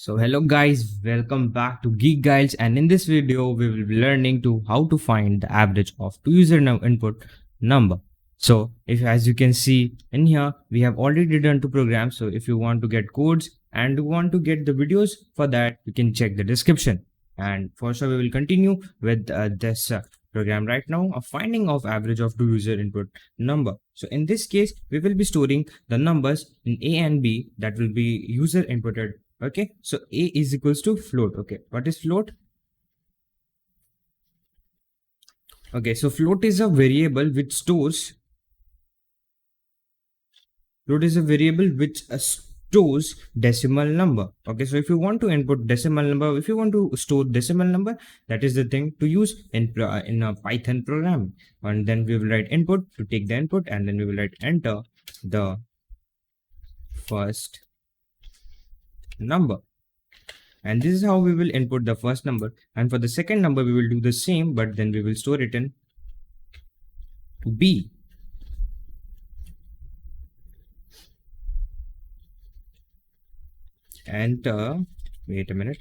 So hello guys, welcome back to Geek Guild, and in this video we will be learning to how to find the average of two user input number. So if as you can see in here, we have already done two programs. So if you want to get codes and you want to get the videos for that, you can check the description. And for sure we will continue with this program right now, a finding of average of two user input number. So in this case, we will be storing the numbers in A and B that will be user inputted. Okay, so A is equals to float. Okay, what is float? Okay, so float is a variable which stores decimal number. Okay, so if you want to input decimal number, if you want to store decimal number, that is the thing to use in a Python program. And then we will write input to take the input, and then we will write enter the first number. And this is how we will input the first number. And for the second number, we will do the same, but then we will store it in B. Enter, wait a minute,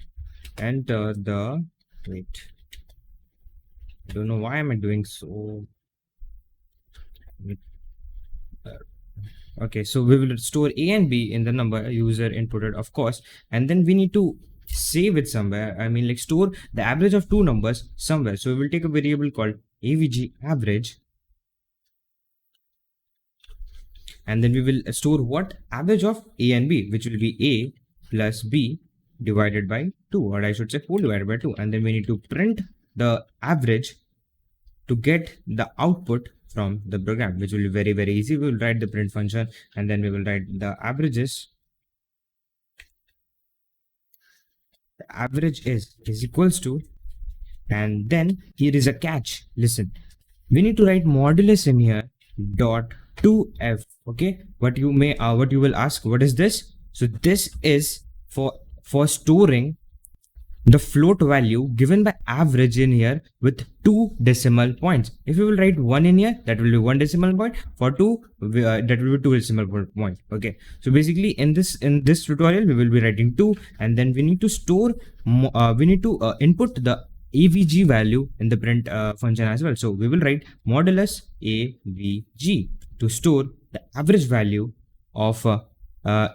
enter the, wait, I don't know why am I doing so. Okay, so we will store A and B in the number user inputted, of course, and then we need to save it somewhere. I mean, like store the average of two numbers somewhere. So we will take a variable called avg average, and then we will store what average of A and B, which will be A plus B divided by 2, or I should say 4 divided by 2, and then we need to print the average to get the output from the program, which will be very easy. We will write the print function, and then we will write the averages. The average is equals to, and then here is a catch. Listen, we need to write modulus in here dot 2f. Okay, what you will ask, what is this? So this is for storing the float value given by average in here with 2 decimal points. If you will write 1 in here, that will be 1 decimal point. For 2, that will be 2 decimal point. Okay, so basically in this tutorial we will be writing 2, and then we need to store input the avg value in the print function as well. So we will write modulus avg to store the average value of A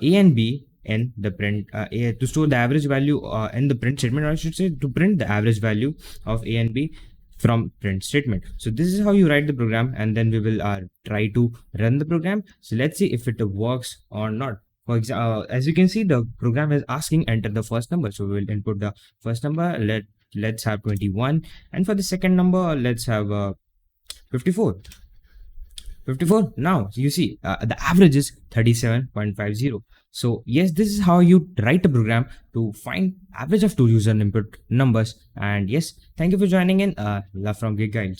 and B in the print to store the average value in the print statement, or I should say to print the average value of A and B from print statement. So this is how you write the program, and then we will try to run the program. So let's see if it works or not. For example, as you can see, the program is asking enter the first number, so we will input the first number. Let's have 21, and for the second number let's have 54. Now you see the average is 37.50. So yes, this is how you write a program to find average of two user input numbers. And yes, thank you for joining in. Love from Geek Guild.